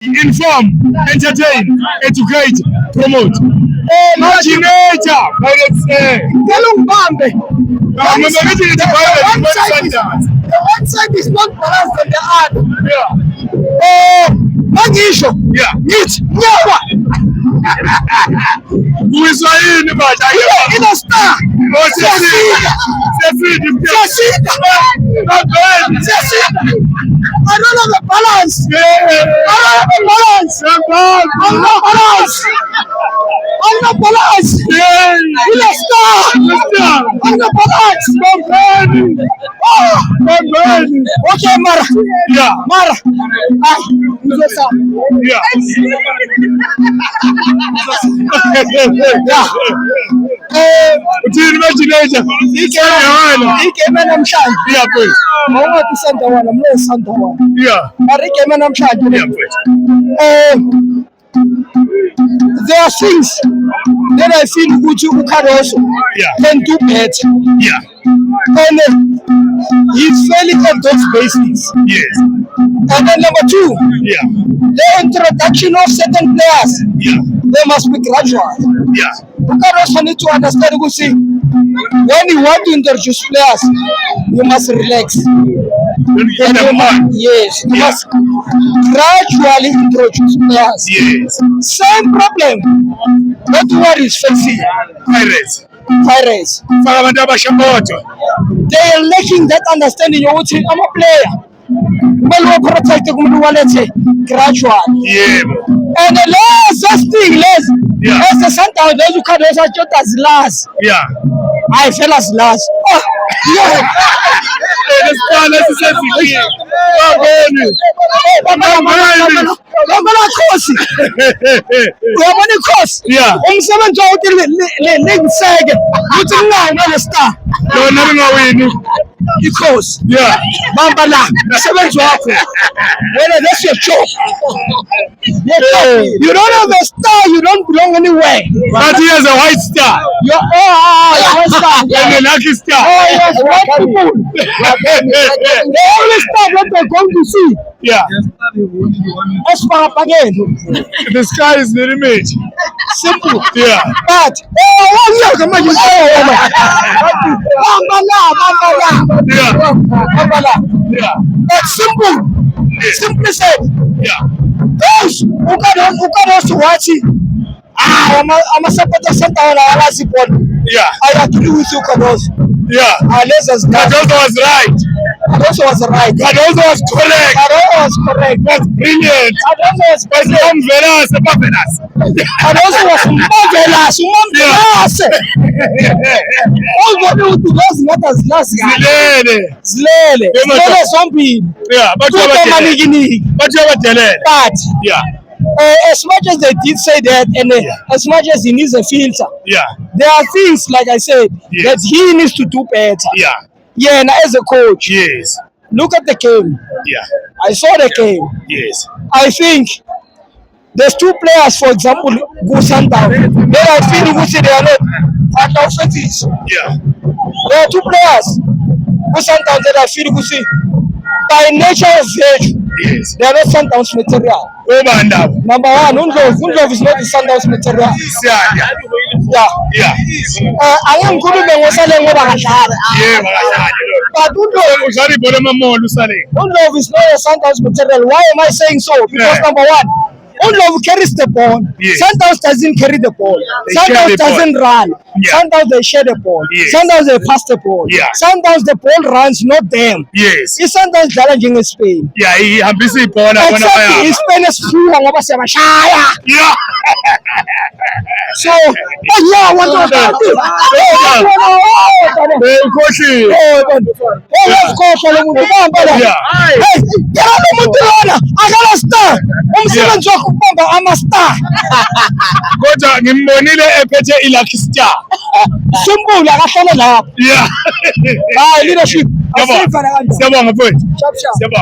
inform, entertain, educate, promote. Imaginator, the one side is not balanced than the other. Yeah. In a star. I don't have a balance. I'm not balance. In a star. I'm not balance. Okay, Mara. Yeah. Mara. Yeah. Imaginator. Yeah, please. Yeah. There are things that I feel Uju Ukaroso can do better. Yeah. And he's failing on those bases. Yes. And then number two, Yeah. the introduction of certain players, Yeah. they must be gradual. Yeah. Ukaroso need to understand, when you want to introduce players, you must relax. Yes, you must gradually introduce players. Yes. Same problem. What what is facing Pirates. Pirates? They are lacking that understanding. You would say, I'm a player. Well, we protect the gradual. Yeah. And the last thing, Yeah. as the Santa, those who can also just as last. Yeah. I fell as last. Oh, yeah. Yeah. Because Yeah. Mambala, seven to happen. Whether that's your job. You don't have a star, you don't belong anywhere. But he has a white star. You're white star. And a lucky star. Oh, yes, white people. The only star that they're going to see. Yeah. Osman again. The sky is the image. Simple. Yeah. But, Yeah. Yeah. That's simple. Simply said. Yeah. Those who can also watch it. I'm a supporter center on our support. Yeah. I agree with you, Kados. Yeah. Cardozo was right. Kados was right. Cardozo was correct. Kados was correct. That's brilliant. Kados was perfect. Kados was marvelous. All what was not as last guy. Zlele. Zlele zombie. Yeah. But you have a talent. But Yeah. as much as they did say that, and as much as he needs a filter, Yeah. there are things, like I said, Yes. that he needs to do better. Yeah. Yeah, and as a coach, Yes. look at the game. Yeah. I saw the game. Yes. I think there's two players, for example, go Sandown. Then I feel they are not at offenses. Yeah. There are two players go Sandown that I feel by nature of virtue, Yes. they are not Sandown's material. Obanda. Number one, Undlov is not the Sandown's material. Yeah. Yeah. Yeah. I am good at what's Yeah. but Undlov is not a Sandown's material. Why am I saying so? Because Yeah. number one, Undlov carries the ball. Yes. Sundowns doesn't carry the ball. They share Sundowns the ball. doesn't run. Yeah. Sundowns they share the ball. Yes. Sundowns they pass the ball. Yeah. Sundowns the ball runs, not them. Yes. Is Sundowns challenging in Spain? Yeah, he busy born. Exactly. In Spain is full of Shaya. Yeah. So, yeah, what was that? I'm a star. Kodwa ngimbonile ephethe ilucky star. Simple akahlala lapho. Yeah. Hayi leadership. Siyabonga mfowethu. Sharp. Siyabonga.